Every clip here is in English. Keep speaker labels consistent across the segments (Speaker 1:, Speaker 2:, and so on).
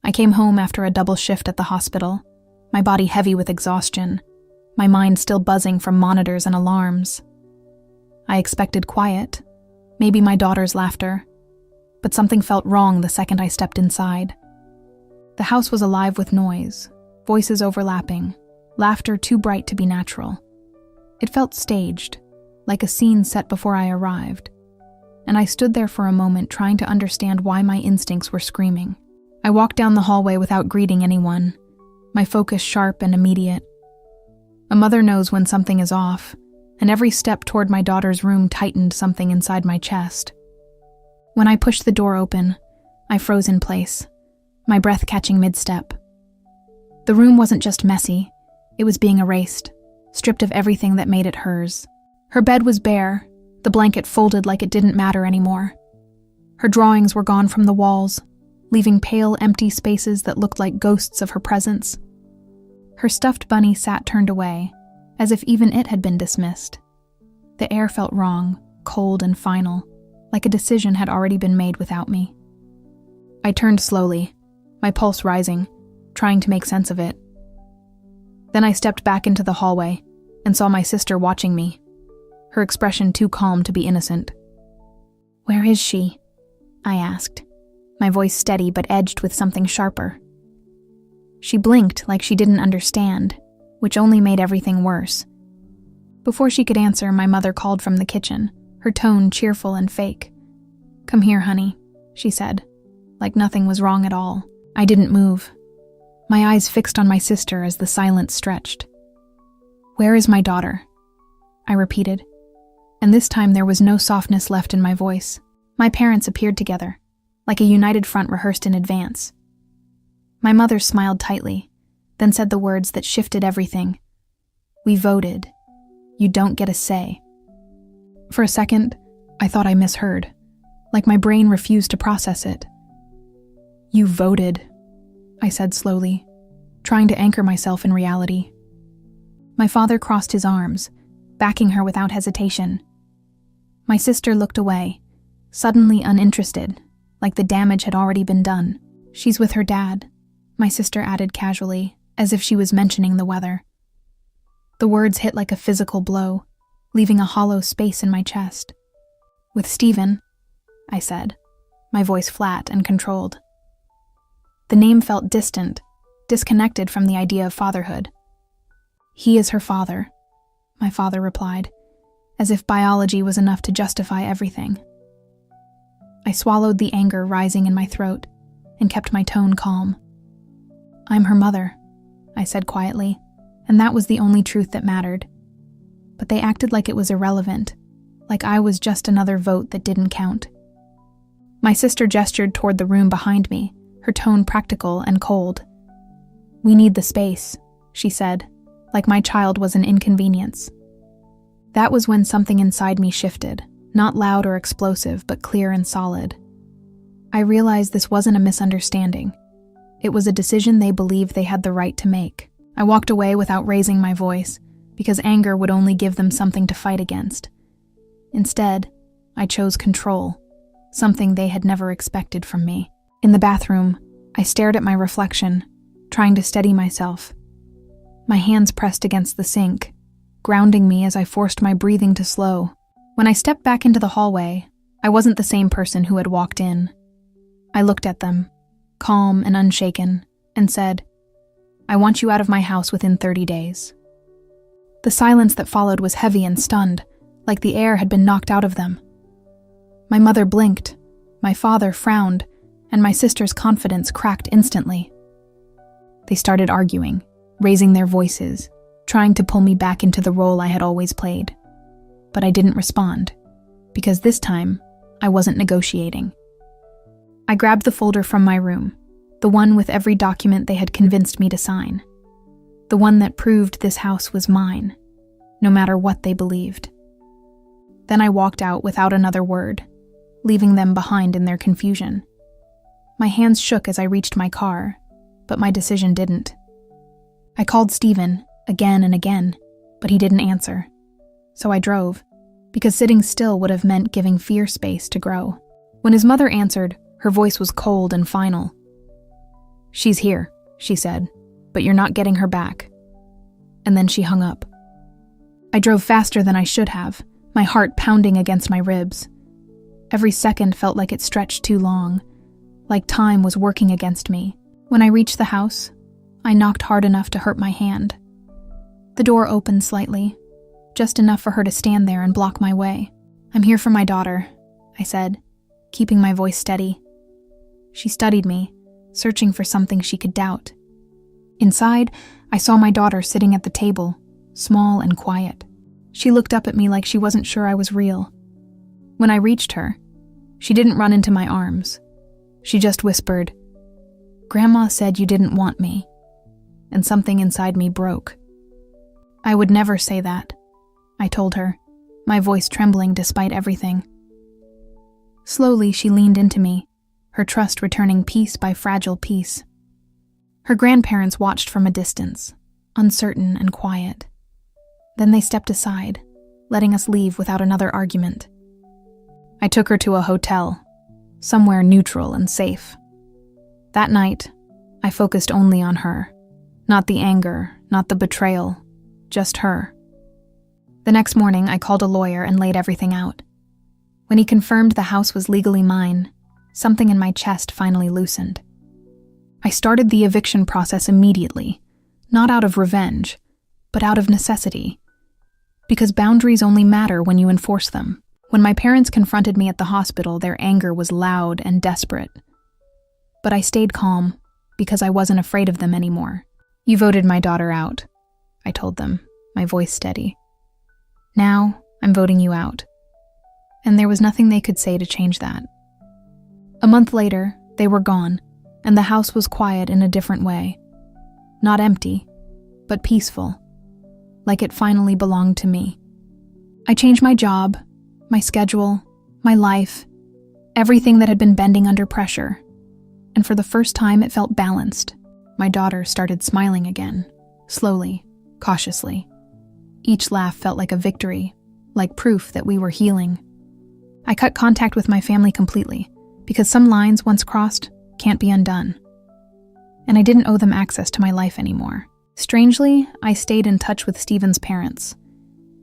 Speaker 1: I came home after a double shift at the hospital, my body heavy with exhaustion, my mind still buzzing from monitors and alarms. I expected quiet, maybe my daughter's laughter, but something felt wrong the second I stepped inside. The house was alive with noise, voices overlapping, laughter too bright to be natural. It felt staged, like a scene set before I arrived, and I stood there for a moment trying to understand why my instincts were screaming. I walked down the hallway without greeting anyone, my focus sharp and immediate. A mother knows when something is off, and every step toward my daughter's room tightened something inside my chest. When I pushed the door open, I froze in place, my breath catching mid-step. The room wasn't just messy, it was being erased, stripped of everything that made it hers. Her bed was bare, the blanket folded like it didn't matter anymore. Her drawings were gone from the walls, leaving pale, empty spaces that looked like ghosts of her presence. Her stuffed bunny sat turned away, as if even it had been dismissed. The air felt wrong, cold and final, like a decision had already been made without me. I turned slowly, my pulse rising, trying to make sense of it. Then I stepped back into the hallway and saw my sister watching me, her expression too calm to be innocent. "Where is she?" I asked, my voice steady but edged with something sharper. She blinked like she didn't understand, which only made everything worse. Before she could answer, my mother called from the kitchen, her tone cheerful and fake. "Come here, honey," she said, like nothing was wrong at all. I didn't move, my eyes fixed on my sister as the silence stretched. "Where is my daughter?" I repeated, and this time there was no softness left in my voice. My parents appeared together, like a united front rehearsed in advance. My mother smiled tightly, then said the words that shifted everything. "We voted. You don't get a say." For a second, I thought I misheard, like my brain refused to process it. "You voted," I said slowly, trying to anchor myself in reality. My father crossed his arms, backing her without hesitation. My sister looked away, suddenly uninterested, like the damage had already been done. "She's with her dad," my sister added casually, as if she was mentioning the weather. The words hit like a physical blow, leaving a hollow space in my chest. "With Stephen," I said, my voice flat and controlled. The name felt distant, disconnected from the idea of fatherhood. "He is her father," my father replied, as if biology was enough to justify everything. I swallowed the anger rising in my throat and kept my tone calm. "I'm her mother," I said quietly, and that was the only truth that mattered. But they acted like it was irrelevant, like I was just another vote that didn't count. My sister gestured toward the room behind me, her tone practical and cold. "We need the space," she said, like my child was an inconvenience. That was when something inside me shifted, not loud or explosive, but clear and solid. I realized this wasn't a misunderstanding. It was a decision they believed they had the right to make. I walked away without raising my voice, because anger would only give them something to fight against. Instead, I chose control, something they had never expected from me. In the bathroom, I stared at my reflection, trying to steady myself. My hands pressed against the sink, grounding me as I forced my breathing to slow. When I stepped back into the hallway, I wasn't the same person who had walked in. I looked at them, calm and unshaken, and said, "I want you out of my house within 30 days. The silence that followed was heavy and stunned, like the air had been knocked out of them. My mother blinked, my father frowned, and my sister's confidence cracked instantly. They started arguing, raising their voices, trying to pull me back into the role I had always played. But I didn't respond, because this time, I wasn't negotiating. I grabbed the folder from my room, the one with every document they had convinced me to sign. The one that proved this house was mine, no matter what they believed. Then I walked out without another word, leaving them behind in their confusion. My hands shook as I reached my car, but my decision didn't. I called Stephen again and again, but he didn't answer. So I drove, because sitting still would have meant giving fear space to grow. When his mother answered, her voice was cold and final. "She's here," she said, "but you're not getting her back." And then she hung up. I drove faster than I should have, my heart pounding against my ribs. Every second felt like it stretched too long, like time was working against me. When I reached the house, I knocked hard enough to hurt my hand. The door opened slightly, just enough for her to stand there and block my way. "I'm here for my daughter," I said, keeping my voice steady. She studied me, searching for something she could doubt. Inside, I saw my daughter sitting at the table, small and quiet. She looked up at me like she wasn't sure I was real. When I reached her, she didn't run into my arms. She just whispered, "Grandma said you didn't want me," and something inside me broke. "I would never say that," I told her, my voice trembling despite everything. Slowly, she leaned into me, her trust returning piece by fragile piece. Her grandparents watched from a distance, uncertain and quiet. Then they stepped aside, letting us leave without another argument. I took her to a hotel, somewhere neutral and safe. That night, I focused only on her. Not the anger, not the betrayal, just her. The next morning, I called a lawyer and laid everything out. When he confirmed the house was legally mine, something in my chest finally loosened. I started the eviction process immediately, not out of revenge, but out of necessity. Because boundaries only matter when you enforce them. When my parents confronted me at the hospital, their anger was loud and desperate. But I stayed calm, because I wasn't afraid of them anymore. "You voted my daughter out," I told them, my voice steady. "Now, I'm voting you out." And there was nothing they could say to change that. A month later, they were gone, and the house was quiet in a different way. Not empty, but peaceful, like it finally belonged to me. I changed my job, my schedule, my life, everything that had been bending under pressure. And for the first time, it felt balanced. My daughter started smiling again, slowly, cautiously. Each laugh felt like a victory, like proof that we were healing. I cut contact with my family completely, because some lines once crossed can't be undone. And I didn't owe them access to my life anymore. Strangely, I stayed in touch with Stephen's parents.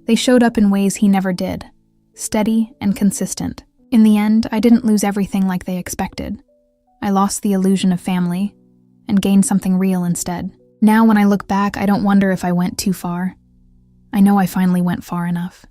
Speaker 1: They showed up in ways he never did, steady and consistent. In the end, I didn't lose everything like they expected. I lost the illusion of family and gained something real instead. Now when I look back, I don't wonder if I went too far. I know I finally went far enough.